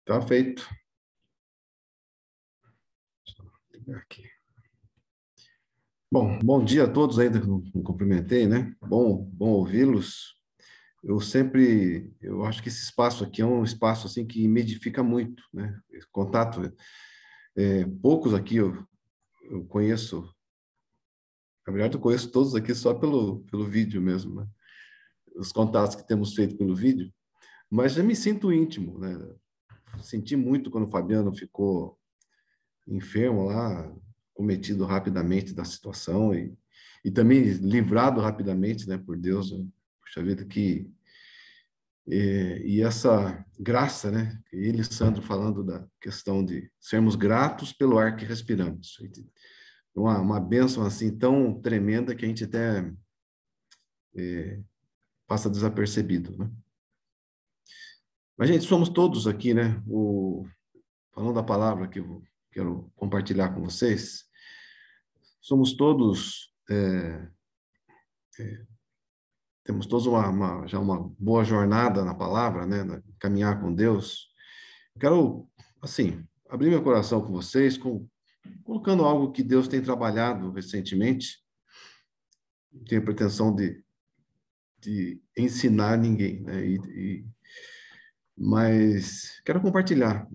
Tá feito. Deixa eu ligar aqui. Bom dia a todos ainda que não cumprimentei, né? Bom ouvi-los. Eu acho que esse espaço aqui é um espaço assim que me edifica muito, né? Esse contato, poucos aqui eu conheço, na verdade eu conheço todos aqui só pelo vídeo mesmo, né? Os contatos que temos feito pelo vídeo, mas já me sinto íntimo, né? Senti muito quando o Fabiano ficou enfermo lá, cometido rapidamente da situação e também livrado rapidamente, né, por Deus, né? Puxa vida, e essa graça, né? Ele e Sandro falando da questão de sermos gratos pelo ar que respiramos. Uma bênção assim tão tremenda que a gente até passa desapercebido, né? Mas, gente, somos todos aqui, né? Falando da palavra que eu quero compartilhar com vocês, somos todos temos todos já uma boa jornada na palavra, né? Caminhar com Deus. Eu quero, assim, abrir meu coração com vocês, colocando algo que Deus tem trabalhado recentemente. Não tenho pretensão de ensinar ninguém, né? Mas quero compartilhar.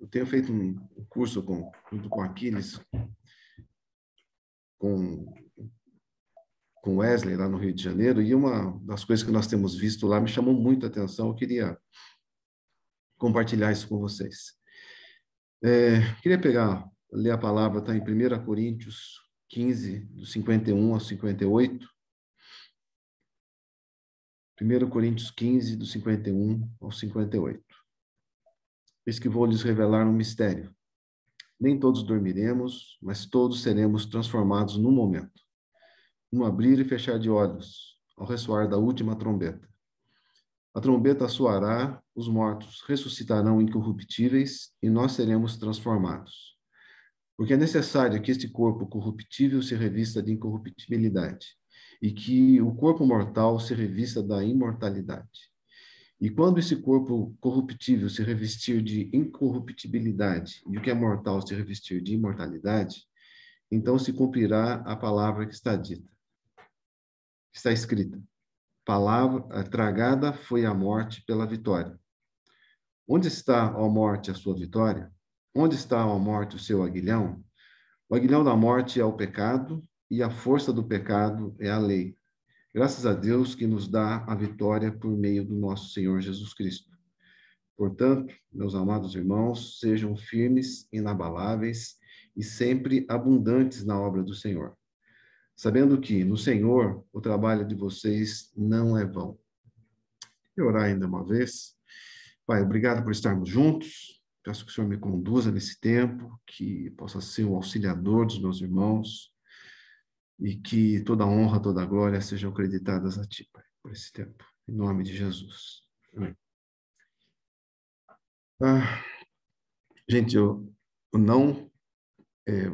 Eu tenho feito um curso junto com Aquiles, com com Wesley lá no Rio de Janeiro, e uma das coisas que nós temos visto lá me chamou muito a atenção, eu queria compartilhar isso com vocês. Queria ler a palavra, está em 1 Coríntios 15, do 51 ao 58. 1 Coríntios 15, do 51 ao 58. Eis que vou lhes revelar um mistério. Nem todos dormiremos, mas todos seremos transformados num momento. Num abrir e fechar de olhos, ao ressoar da última trombeta. A trombeta soará, os mortos ressuscitarão incorruptíveis e nós seremos transformados. Porque é necessário que este corpo corruptível se revista de incorruptibilidade e que o corpo mortal se revista da imortalidade. E quando esse corpo corruptível se revestir de incorruptibilidade e o que é mortal se revestir de imortalidade, então se cumprirá a palavra que está dita, que está escrita. Palavra tragada foi a morte pela vitória. Onde está, ó morte, a sua vitória? Onde está, ó morte, o seu aguilhão? O aguilhão da morte é o pecado, e a força do pecado é a lei. Graças a Deus que nos dá a vitória por meio do nosso Senhor Jesus Cristo. Portanto, meus amados irmãos, sejam firmes, inabaláveis e sempre abundantes na obra do Senhor, sabendo que no Senhor o trabalho de vocês não é vão. Vou orar ainda uma vez. Pai, obrigado por estarmos juntos. Peço que o Senhor me conduza nesse tempo, que possa ser o auxiliador dos meus irmãos e que toda honra, toda glória sejam acreditadas a Ti, Pai, por esse tempo. Em nome de Jesus. Amém. Ah, gente, o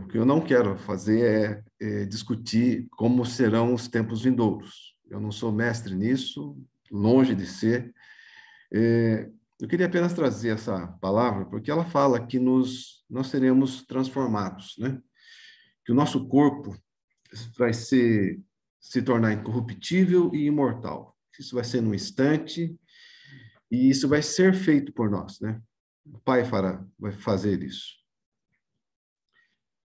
que eu não quero fazer é discutir como serão os tempos vindouros. Eu não sou mestre nisso, longe de ser. Eu queria apenas trazer essa palavra, porque ela fala que nós seremos transformados, né? Que o nosso corpo vai se tornar incorruptível e imortal. Isso vai ser num instante, e isso vai ser feito por nós, né? O Pai vai fazer isso.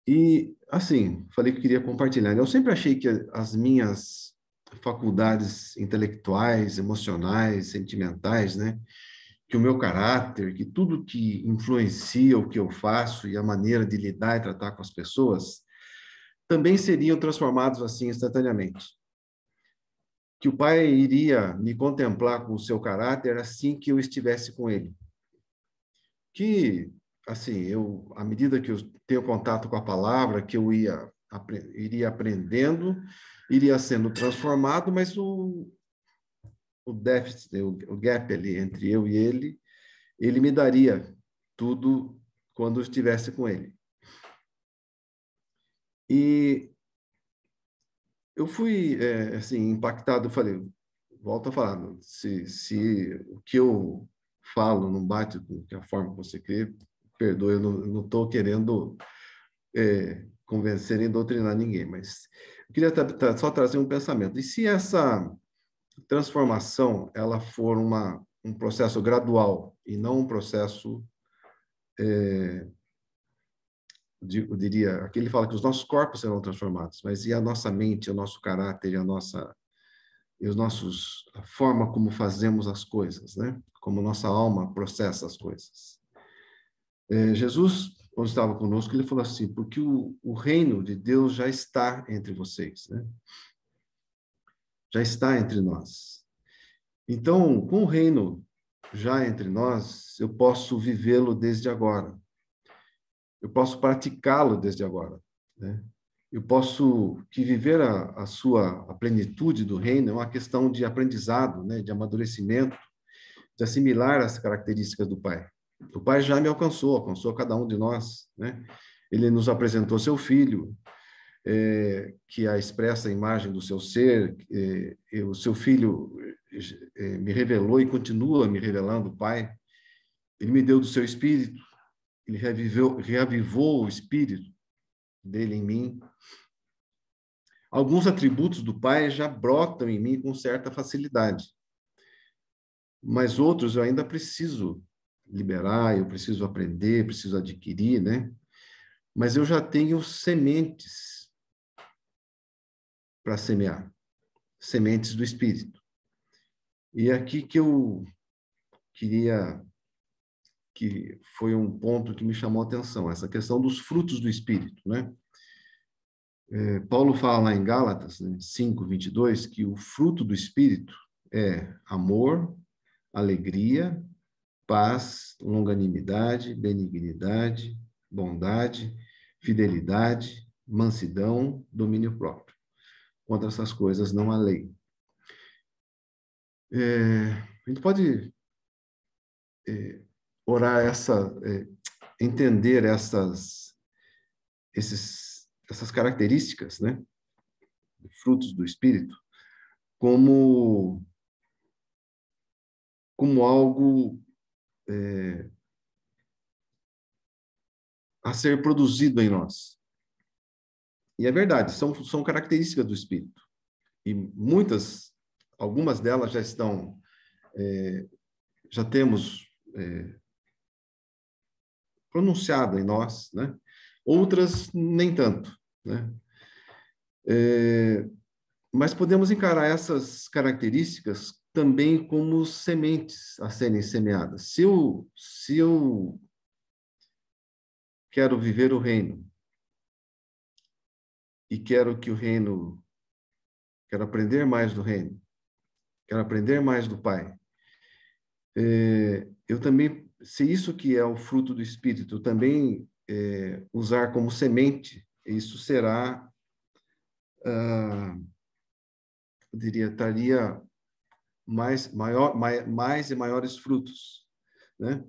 E, assim, falei que queria compartilhar. Eu sempre achei que as minhas faculdades intelectuais, emocionais, sentimentais, né? Que o meu caráter, que tudo que influencia o que eu faço e a maneira de lidar e tratar com as pessoas, também seriam transformados assim instantaneamente. Que o Pai iria me contemplar com o seu caráter assim que eu estivesse com ele. Que, assim, à medida que eu tenho contato com a palavra, que eu iria aprendendo, iria sendo transformado, mas o déficit, o gap ali entre eu e ele me daria tudo quando eu estivesse com ele. E eu fui, assim, impactado, eu falei, volto a falar, se o que eu falo não bate com a forma que você crê, perdoe, eu não estou querendo convencer nem doutrinar ninguém, mas eu queria só trazer um pensamento. E se essa transformação ela for um processo gradual e não um processo, eu diria, aqui ele fala que os nossos corpos serão transformados, mas e a nossa mente, o nosso caráter, a forma como fazemos as coisas, né? Como nossa alma processa as coisas. Jesus, quando estava conosco, ele falou assim, porque o reino de Deus já está entre vocês, né? Já está entre nós. Então, com o reino já entre nós, eu posso vivê-lo desde agora. Eu posso praticá-lo desde agora, né? Eu posso que viver a plenitude do reino é uma questão de aprendizado, né? De amadurecimento, de assimilar as características do Pai. O Pai já me alcançou cada um de nós, né? Ele nos apresentou seu Filho, que é a expressa imagem do seu ser, o seu Filho me revelou e continua me revelando o Pai. Ele me deu do seu Espírito, ele reavivou o Espírito dele em mim. Alguns atributos do Pai já brotam em mim com certa facilidade, mas outros eu ainda preciso liberar, eu preciso aprender, preciso adquirir, né? Mas eu já tenho sementes para semear, sementes do Espírito. E é aqui que eu queria, que foi um ponto que me chamou a atenção, essa questão dos frutos do Espírito, né? Paulo fala lá em Gálatas, né, 5:22, que o fruto do Espírito é amor, alegria, paz, longanimidade, benignidade, bondade, fidelidade, mansidão, domínio próprio. Contra essas coisas não há lei. A gente pode orar entender essas características, né, frutos do Espírito, como algo a ser produzido em nós. E é verdade, são características do Espírito. E algumas delas já temos pronunciado em nós, né? Outras nem tanto, né? Mas podemos encarar essas características também como sementes a serem semeadas. Se eu quero viver o reino e quero aprender mais do reino, quero aprender mais do Pai, eu também, se isso que é o fruto do Espírito, eu também usar como semente, isso será, eu diria, traria mais e maiores frutos, né?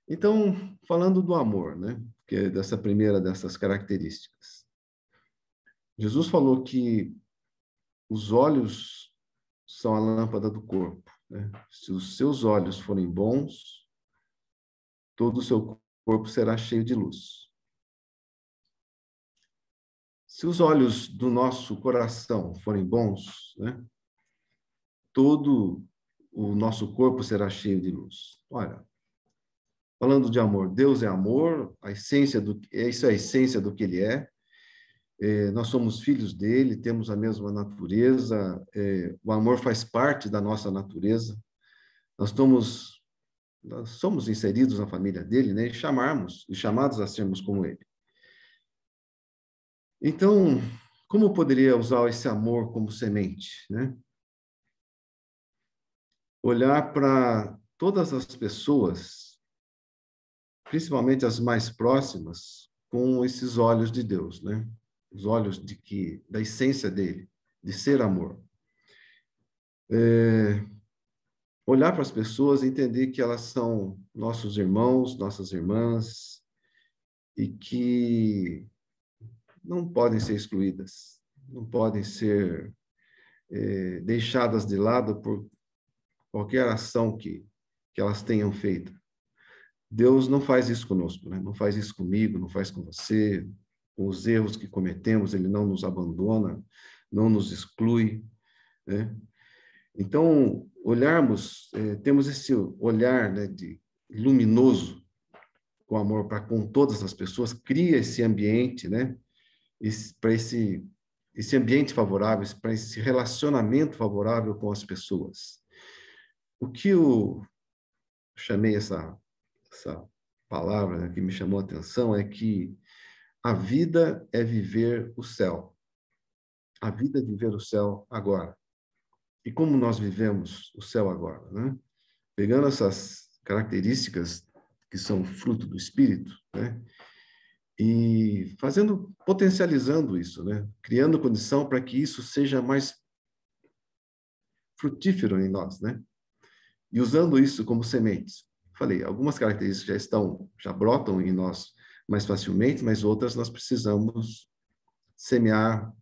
Então, falando do amor, né? Que é dessa primeira dessas características. Jesus falou que os olhos são a lâmpada do corpo, né? Se os seus olhos forem bons, todo o seu corpo será cheio de luz. Se os olhos do nosso coração forem bons, né? Todo o nosso corpo será cheio de luz. Olha, falando de amor, Deus é amor, isso é a essência do que Ele é. Nós somos filhos dele, temos a mesma natureza, o amor faz parte da nossa natureza. Nós somos inseridos na família dele, né? E chamados a sermos como ele. Então, como poderia usar esse amor como semente, né? Olhar para todas as pessoas, principalmente as mais próximas, com esses olhos de Deus, né? Os olhos da essência dele, de ser amor. Olhar para as pessoas e entender que elas são nossos irmãos, nossas irmãs, e que não podem ser excluídas, não podem ser deixadas de lado por qualquer ação que que elas tenham feito. Deus não faz isso conosco, né? Não faz isso comigo, não faz com você. Com os erros que cometemos, ele não nos abandona, não nos exclui, né? Então, temos esse olhar, né, de luminoso, com amor para com todas as pessoas, cria esse ambiente, né, para esse ambiente favorável, para esse relacionamento favorável com as pessoas. O que eu chamei essa palavra, né, que me chamou a atenção é que a vida é viver o céu. A vida é viver o céu agora. E como nós vivemos o céu agora, né? Pegando essas características que são fruto do Espírito, né? E potencializando isso, né? Criando condição para que isso seja mais frutífero em nós, né? E usando isso como sementes. Falei, algumas características já brotam em nós mais facilmente, mas outras nós precisamos semear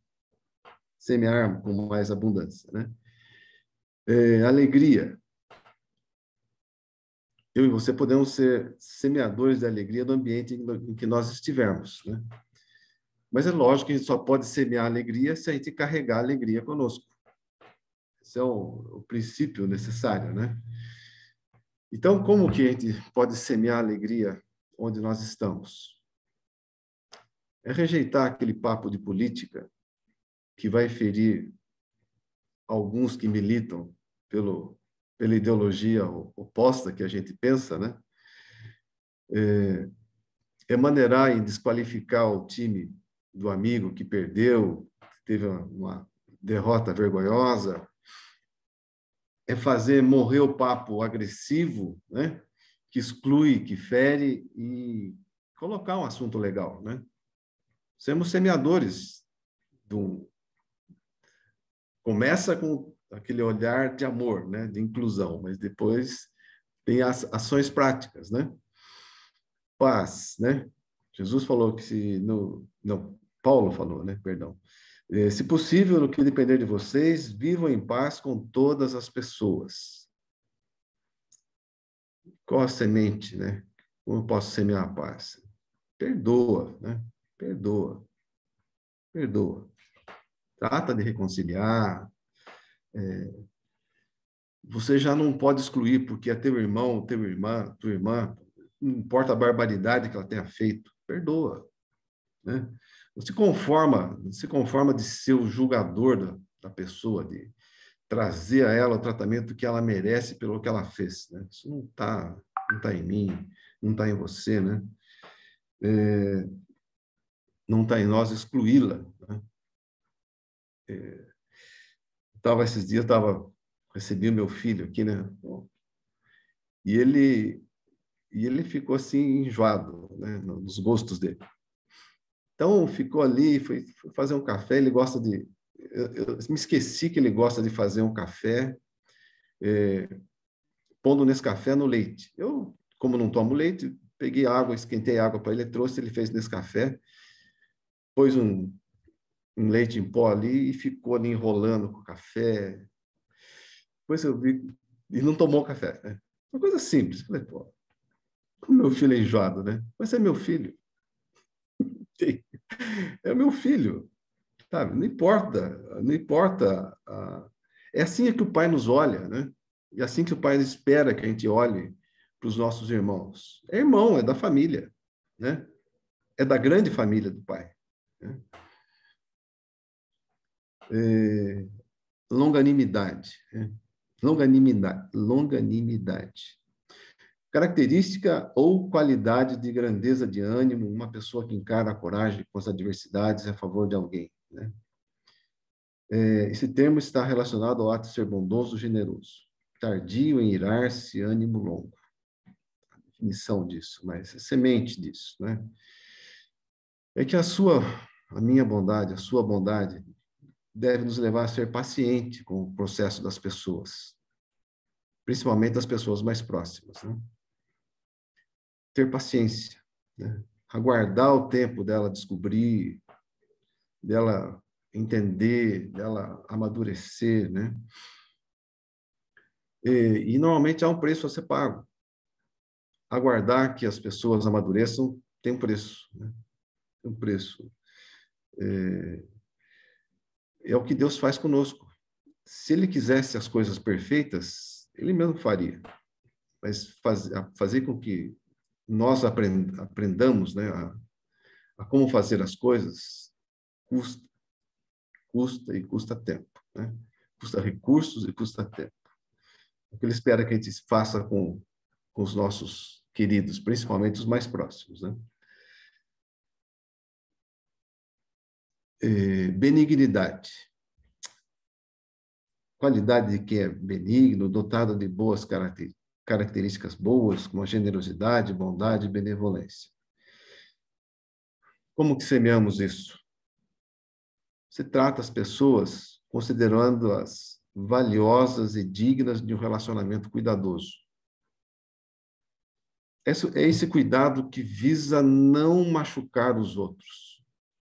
com mais abundância, né? Alegria. Eu e você podemos ser semeadores de alegria do ambiente em que nós estivermos, né? Mas é lógico que a gente só pode semear alegria se a gente carregar a alegria conosco. Esse é o princípio necessário, né? Então, como que a gente pode semear alegria onde nós estamos? É rejeitar aquele papo de política que vai ferir alguns que militam pela ideologia oposta que a gente pensa, né? É maneirar em desqualificar o time do amigo que perdeu, que teve uma derrota vergonhosa, é fazer morrer o papo agressivo, né? Que exclui, que fere e colocar um assunto legal, né? Sermos semeadores do começa com aquele olhar de amor, né? De inclusão, mas depois tem as ações práticas, né? Paz, né? Jesus falou que se não, Paulo falou, né? Perdão. Se possível, no que depender de vocês, vivam em paz com todas as pessoas. Qual a semente, né? Como eu posso semear a paz? Perdoa, né? Perdoa. Perdoa. Trata de reconciliar. Você já não pode excluir porque é teu irmão, tua irmã, não importa a barbaridade que ela tenha feito. Perdoa, né? Não se conforma de ser o julgador da pessoa, de trazer a ela o tratamento que ela merece pelo que ela fez, né? Isso não tá em mim, não está em você, né? Não está em nós excluí-la, né? Esses dias recebi o meu filho aqui, né? E ele ficou assim enjoado, né? Nos gostos dele. Então ficou ali, foi fazer um café. Ele gosta de, eu me esqueci que ele gosta de fazer um café pondo nesse café no leite. Eu, como não tomo leite, peguei água, esquentei água para ele, trouxe, ele fez nesse café, pôs um leite em pó ali e ficou ali enrolando com o café. Depois eu vi, e não tomou café, né? Uma coisa simples. Falei, pô, como meu filho é enjoado, né? Mas é meu filho. É meu filho, sabe? Não importa, não importa. É assim que o pai nos olha, né? E assim que o pai espera que a gente olhe para os nossos irmãos. É irmão, é da família, né? É da grande família do pai, né? Longanimidade, né? Longanimidade. Característica ou qualidade de grandeza de ânimo, uma pessoa que encara a coragem com as adversidades a favor de alguém, né? Esse termo está relacionado ao ato de ser bondoso, generoso. Tardio em irar-se, ânimo longo. A definição disso, mas é semente disso, né? É que a minha bondade, a sua bondade, deve nos levar a ser paciente com o processo das pessoas, principalmente das pessoas mais próximas, né? Ter paciência, né? Aguardar o tempo dela descobrir, dela entender, dela amadurecer, né? E normalmente há um preço a ser pago. Aguardar que as pessoas amadureçam tem um preço, né? Tem um preço. É o que Deus faz conosco. Se Ele quisesse as coisas perfeitas, Ele mesmo faria. Mas fazer com que nós aprendamos, né, a como fazer as coisas, custa, custa e custa tempo, né? Custa recursos e custa tempo. O que Ele espera que a gente faça com os nossos queridos, principalmente os mais próximos, né? Benignidade. Qualidade de quem é benigno, dotado de boas características boas, como a generosidade, bondade e benevolência. Como que semeamos isso? Você trata as pessoas considerando-as valiosas e dignas de um relacionamento cuidadoso. É esse cuidado que visa não machucar os outros,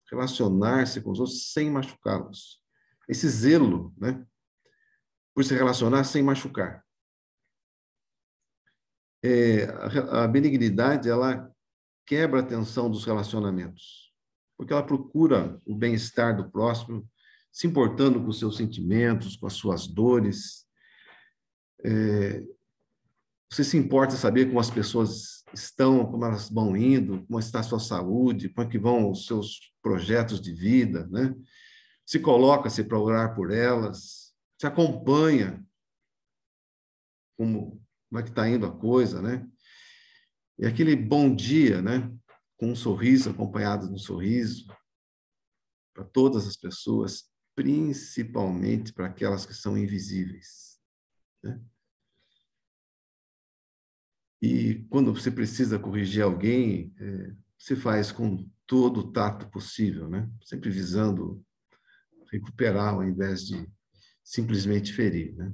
relacionar-se com os outros sem machucá-los. Esse zelo, né, por se relacionar sem machucar. A benignidade, ela quebra a tensão dos relacionamentos, porque ela procura o bem-estar do próximo, se importando com os seus sentimentos, com as suas dores. Você se importa em saber como as pessoas estão, como elas vão indo, como está a sua saúde, como é que vão os seus projetos de vida, né? Se coloca-se para orar por elas, se acompanha como é que está indo a coisa, né? E aquele bom dia, né? Com um sorriso, acompanhado de um sorriso, para todas as pessoas, principalmente para aquelas que são invisíveis, né? E quando você precisa corrigir alguém, se faz com todo o tato possível, né? Sempre visando recuperar ao invés de simplesmente ferir, né?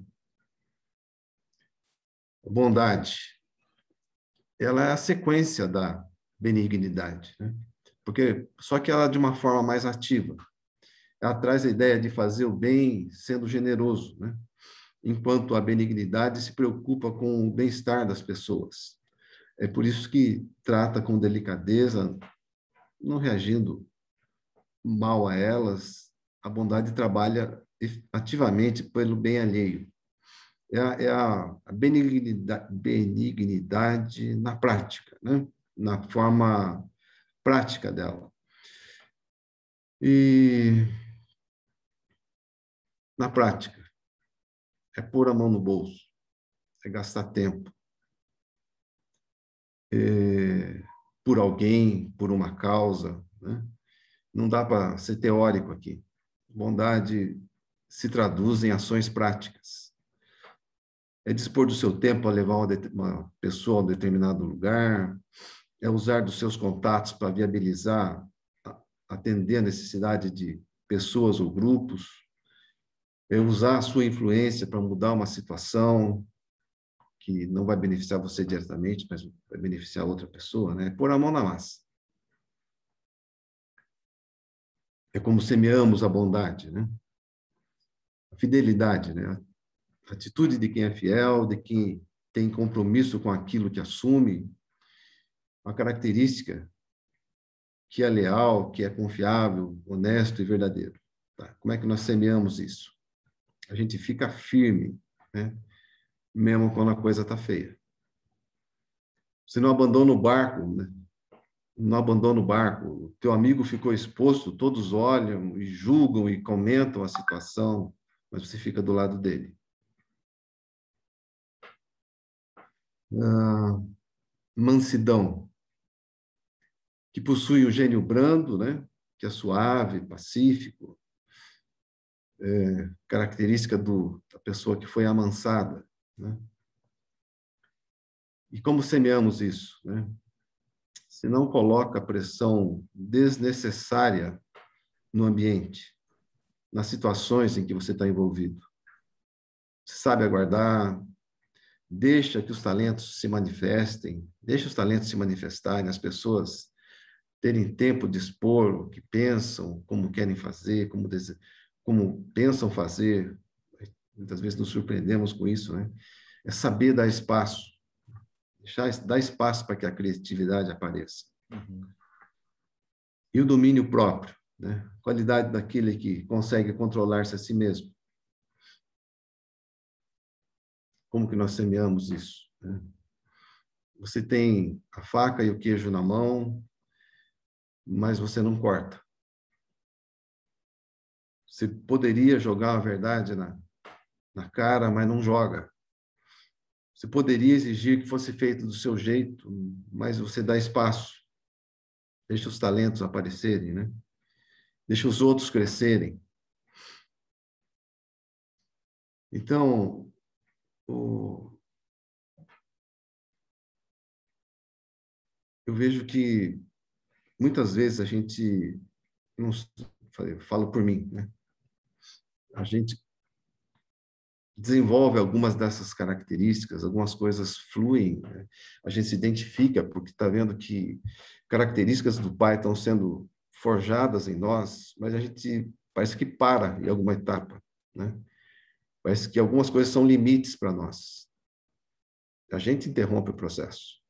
A bondade, ela é a sequência da benignidade, né? Porque só que ela é de uma forma mais ativa. Ela traz a ideia de fazer o bem sendo generoso, né? Enquanto a benignidade se preocupa com o bem-estar das pessoas. É por isso que trata com delicadeza, não reagindo mal a elas. A bondade trabalha ativamente pelo bem alheio. A benignidade na prática, né? Na forma prática dela. E na prática, é pôr a mão no bolso, é gastar tempo, por alguém, por uma causa, né? Não dá para ser teórico aqui. Bondade se traduz em ações práticas. É dispor do seu tempo a levar uma pessoa a um determinado lugar, é usar dos seus contatos para viabilizar, atender a necessidade de pessoas ou grupos, é usar a sua influência para mudar uma situação que não vai beneficiar você diretamente, mas vai beneficiar outra pessoa, né? É pôr a mão na massa. É como semeamos a bondade, né? A fidelidade, né? A atitude de quem é fiel, de quem tem compromisso com aquilo que assume, uma característica que é leal, que é confiável, honesto e verdadeiro. Tá? Como é que nós semeamos isso? A gente fica firme, né? Mesmo quando a coisa está feia. Você não abandona o barco, né? Não abandona o barco. O teu amigo ficou exposto, todos olham e julgam e comentam a situação, mas você fica do lado dele. Mansidão, que possui o gênio brando, né? Que é suave, pacífico, característica da pessoa que foi amansada, né? E como semeamos isso, né? Se não coloca pressão desnecessária no ambiente, nas situações em que você está envolvido. Você sabe aguardar, deixa que os talentos se manifestem, deixa os talentos se manifestarem, as pessoas terem tempo de expor o que pensam, como querem fazer, como pensam fazer. Muitas vezes nos surpreendemos com isso, né? É saber dar espaço. Dar espaço para que a criatividade apareça. Uhum. E o domínio próprio, né? Qualidade daquele que consegue controlar-se a si mesmo. Como que nós semeamos isso, né? Você tem a faca e o queijo na mão, mas você não corta. Você poderia jogar a verdade na cara, mas não joga. Você poderia exigir que fosse feito do seu jeito, mas você dá espaço. Deixa os talentos aparecerem, né? Deixa os outros crescerem. Então, eu vejo que muitas vezes a gente, não falo por mim, né? A gente desenvolve algumas dessas características, algumas coisas fluem, né? A gente se identifica porque está vendo que características do pai estão sendo forjadas em nós, mas a gente parece que para em alguma etapa, né? Parece que algumas coisas são limites para nós. A gente interrompe o processo.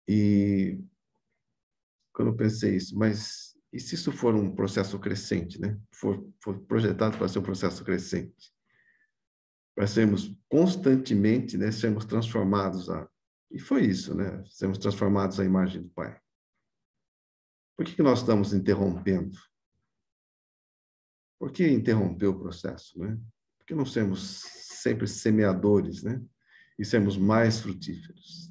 E quando eu pensei isso, mas e se isso for um processo crescente, né? For projetado para ser um processo crescente? Para sermos constantemente, né, sermos transformados e foi isso, né? Sermos transformados à imagem do Pai. Por que nós estamos interrompendo? Por que interromper o processo, né? Por que não sermos sempre semeadores, né? E sermos mais frutíferos?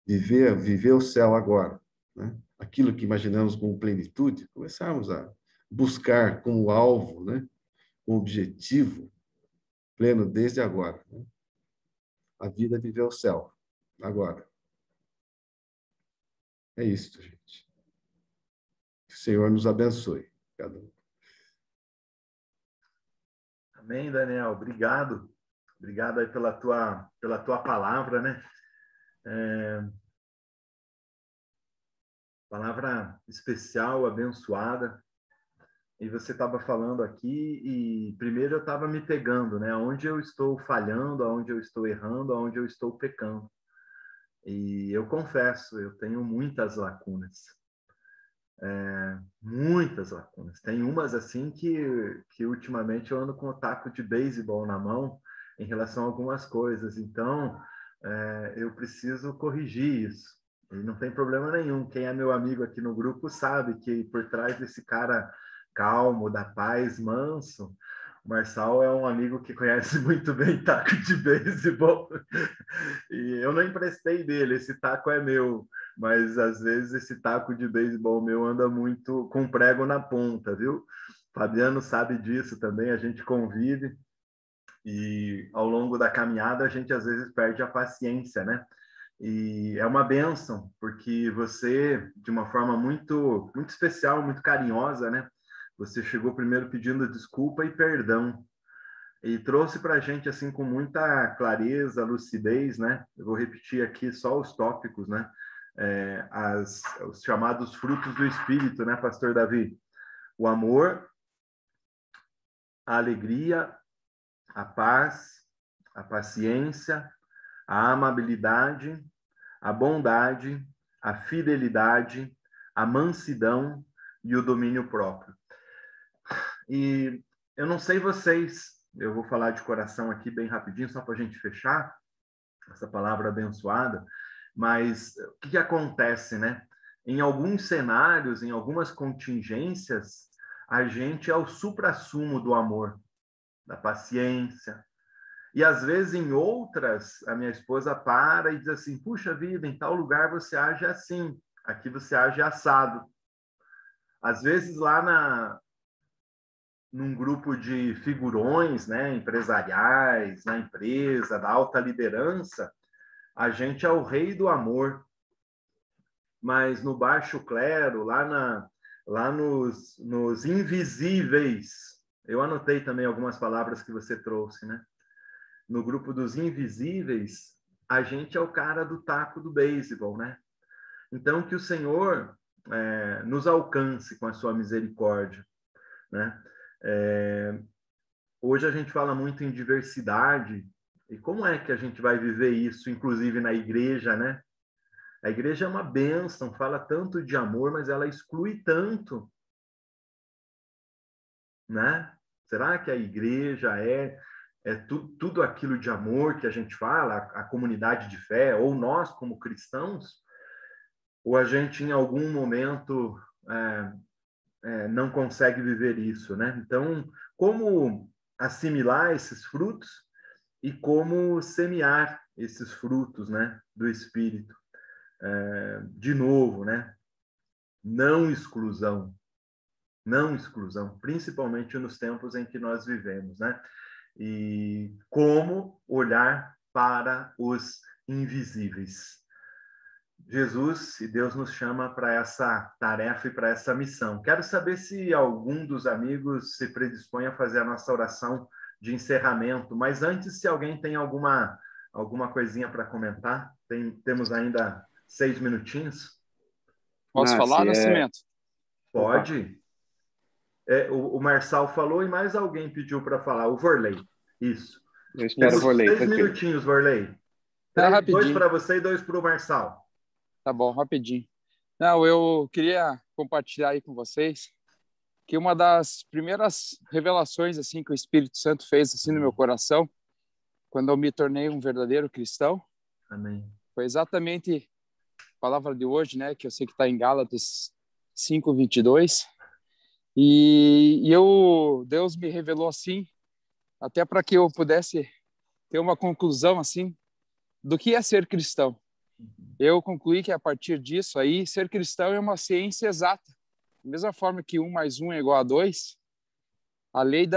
Viver o céu agora, né? Aquilo que imaginamos como plenitude, começarmos a buscar como alvo, né? Como objetivo pleno desde agora, né? A vida é viver o céu agora. É isso, gente. Que o Senhor nos abençoe, cada um. Amém, Daniel. Obrigado. Obrigado aí pela tua palavra, né? Palavra especial, abençoada. E você estava falando aqui e primeiro eu estava me pegando, né? Onde eu estou falhando, aonde eu estou errando, aonde eu estou pecando. E eu confesso, eu tenho muitas lacunas. Muitas lacunas. Tem umas assim que ultimamente eu ando com o taco de beisebol na mão em relação a algumas coisas. Então, eu preciso corrigir isso. E não tem problema nenhum. Quem é meu amigo aqui no grupo sabe que por trás desse cara calmo, da paz, manso, o Marçal é um amigo que conhece muito bem taco de beisebol. E eu não emprestei dele, esse taco é meu. Mas às vezes esse taco de beisebol meu anda muito com prego na ponta, viu? Fabiano sabe disso também, a gente convive e ao longo da caminhada a gente às vezes perde a paciência, né? E é uma bênção, porque você, de uma forma muito especial, muito carinhosa, né? Você chegou primeiro pedindo desculpa e perdão. E trouxe para a gente, assim, com muita clareza, lucidez, né? Eu vou repetir aqui só os tópicos, né? Os chamados frutos do Espírito, né, Pastor Davi? O amor, a alegria, a paz, a paciência, a amabilidade, a bondade, a fidelidade, a mansidão e o domínio próprio. E eu não sei vocês, eu vou falar de coração aqui bem rapidinho, só para a gente fechar essa palavra abençoada, mas o que acontece, né? Em alguns cenários, em algumas contingências, a gente é o suprassumo do amor, da paciência. E às vezes em outras, a minha esposa para e diz assim: puxa vida, em tal lugar você age assim, aqui você age assado. Às vezes lá num grupo de figurões, né, empresariais, na empresa, da alta liderança, a gente é o rei do amor. Mas no baixo clero, lá nos invisíveis, eu anotei também algumas palavras que você trouxe, né? No grupo dos invisíveis, a gente é o cara do taco do beisebol, né? Então, que o Senhor nos alcance com a sua misericórdia, né? Hoje a gente fala muito em diversidade, e como é que a gente vai viver isso, inclusive na igreja, né? A igreja é uma bênção, fala tanto de amor, mas ela exclui tanto, né? Será que a igreja tudo aquilo de amor que a gente fala, a comunidade de fé, ou nós como cristãos, ou a gente em algum momento não consegue viver isso, né? Então, como assimilar esses frutos e como semear esses frutos, né, do Espírito? De novo, né? Não exclusão, não exclusão, principalmente nos tempos em que nós vivemos, né? E como olhar para os invisíveis. Jesus e Deus nos chama para essa tarefa e para essa missão. Quero saber se algum dos amigos se predispõe a fazer a nossa oração de encerramento, mas antes, se alguém tem alguma coisinha para comentar, temos ainda 6 minutinhos. Posso falar, Nascimento? Pode. O Marçal falou e mais alguém pediu para falar. O Vorley. Isso. Eu espero, temos Vorley. 6 minutinhos, Vorley. 2 para você e 2 para o Marçal. Tá bom, rapidinho. Não, eu queria compartilhar aí com vocês que uma das primeiras revelações assim que o Espírito Santo fez assim no meu coração, quando eu me tornei um verdadeiro cristão, Amém. Foi exatamente a palavra de hoje, né, que eu sei que está em Gálatas 5:22, e Deus me revelou assim, até para que eu pudesse ter uma conclusão assim do que é ser cristão. Eu concluí que a partir disso aí, ser cristão é uma ciência exata. Da mesma forma que 1 mais 1 é igual a 2, a lei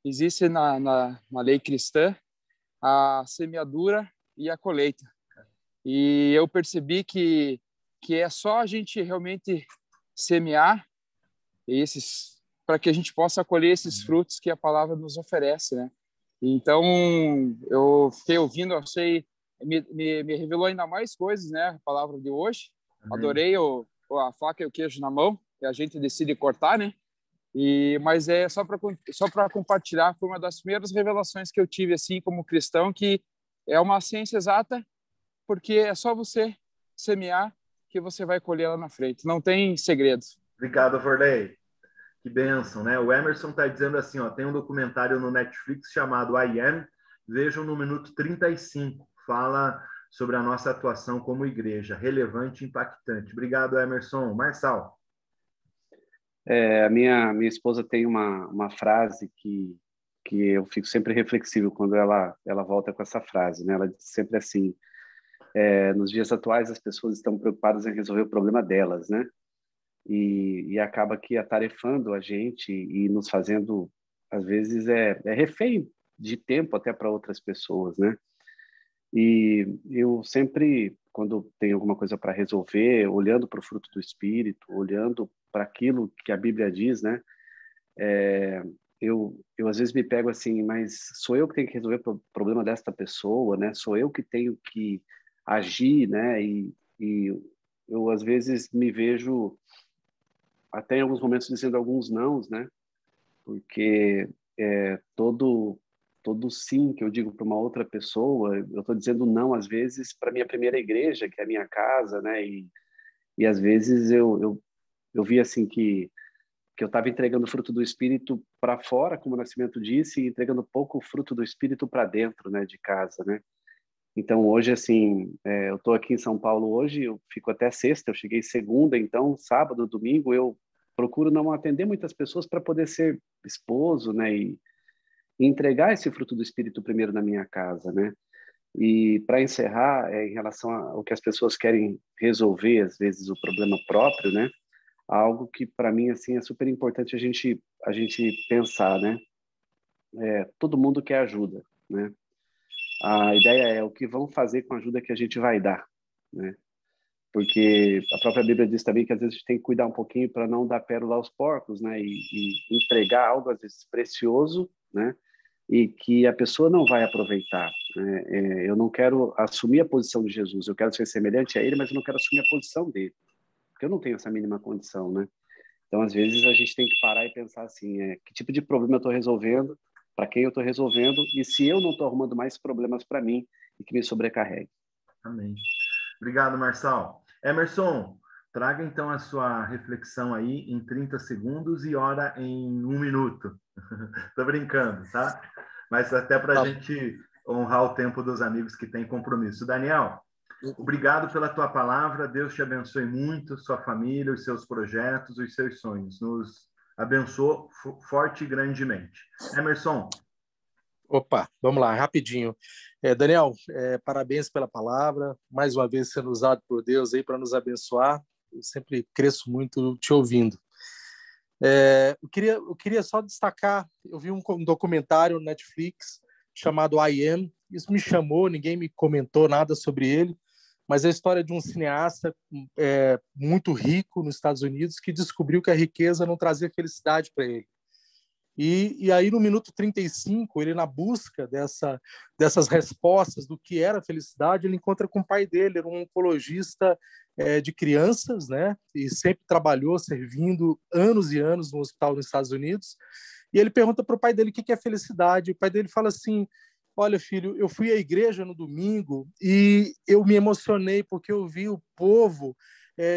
existe na lei cristã a semeadura e a colheita. E eu percebi que é só a gente realmente semear para que a gente possa colher esses frutos que a palavra nos oferece, né? Então, eu fiquei ouvindo, achei, me revelou ainda mais coisas, né? A palavra de hoje. Amém. Adorei a faca e o queijo na mão, que a gente decide cortar, né? Mas é só para compartilhar, foi uma das primeiras revelações que eu tive, assim, como cristão, que é uma ciência exata, porque é só você semear que você vai colher lá na frente. Não tem segredo. Obrigado, Vorley. Que bênção, né? O Emerson está dizendo assim, ó, tem um documentário no Netflix chamado I Am, vejam no minuto 35, fala sobre a nossa atuação como igreja, relevante e impactante. Obrigado, Emerson. Marçal. A minha esposa tem uma frase que eu fico sempre reflexivo quando ela volta com essa frase, né? Ela diz sempre assim, nos dias atuais as pessoas estão preocupadas em resolver o problema delas, né? E acaba que atarefando a gente e nos fazendo, às vezes, refém de tempo até para outras pessoas, né? E eu sempre, quando tenho alguma coisa para resolver, olhando para o fruto do Espírito, olhando para aquilo que a Bíblia diz, né? Eu às vezes me pego assim, mas sou eu que tenho que resolver o problema desta pessoa, né? Sou eu que tenho que agir, né? E eu às vezes me vejo até em alguns momentos dizendo alguns nãos, né? Porque todo sim que eu digo para uma outra pessoa, eu estou dizendo não às vezes para minha primeira igreja, que é a minha casa, né? E às vezes eu vi assim que eu estava entregando o fruto do Espírito para fora, como o Nascimento disse, e entregando pouco o fruto do Espírito para dentro, né, de casa, né? Então, hoje, assim, eu estou aqui em São Paulo hoje, eu fico até sexta, eu cheguei segunda, então, sábado, domingo, eu procuro não atender muitas pessoas para poder ser esposo, né, e entregar esse fruto do Espírito primeiro na minha casa, né? E para encerrar, em relação ao que as pessoas querem resolver, às vezes, o problema próprio, né? Algo que para mim assim é super importante a gente pensar, né? Todo mundo quer ajuda, né? A ideia é o que vão fazer com a ajuda que a gente vai dar, né? Porque a própria Bíblia diz também que às vezes a gente tem que cuidar um pouquinho para não dar pérola aos porcos, né? E entregar algo às vezes precioso, né? E que a pessoa não vai aproveitar, né? Eu não quero assumir a posição de Jesus, eu quero ser semelhante a ele, mas eu não quero assumir a posição dele, porque eu não tenho essa mínima condição, né? Então, às vezes, a gente tem que parar e pensar assim, que tipo de problema eu estou resolvendo para quem eu estou resolvendo e se eu não estou arrumando mais problemas para mim e que me sobrecarregue. Amém. Obrigado, Marçal. Emerson, traga então a sua reflexão aí em 30 segundos e ora em 1 minuto. Tô brincando, tá? Mas até para a gente honrar o tempo dos amigos que têm compromisso. Daniel, obrigado pela tua palavra. Deus te abençoe muito, sua família, os seus projetos, os seus sonhos. Nos abençoe forte e grandemente. Emerson. Opa, vamos lá, rapidinho. Daniel, parabéns pela palavra, mais uma vez sendo usado por Deus aí para nos abençoar. Eu sempre cresço muito te ouvindo. Eu queria só destacar, eu vi um documentário no Netflix chamado I Am, isso me chamou, ninguém me comentou nada sobre ele, mas é a história de um cineasta muito rico nos Estados Unidos que descobriu que a riqueza não trazia felicidade para ele. E aí, no minuto 35, ele, na busca dessas respostas do que era felicidade, ele encontra com o pai dele, era um oncologista de crianças, né? E sempre trabalhou servindo anos e anos no hospital nos Estados Unidos. E ele pergunta para o pai dele o que é felicidade. O pai dele fala assim: olha, filho, eu fui à igreja no domingo e eu me emocionei porque eu vi o povo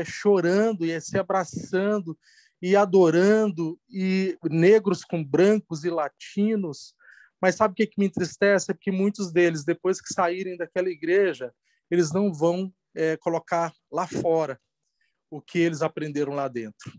chorando e se abraçando e adorando, e negros com brancos e latinos. Mas sabe o que me entristece? É que muitos deles, depois que saírem daquela igreja, eles não vão colocar lá fora o que eles aprenderam lá dentro.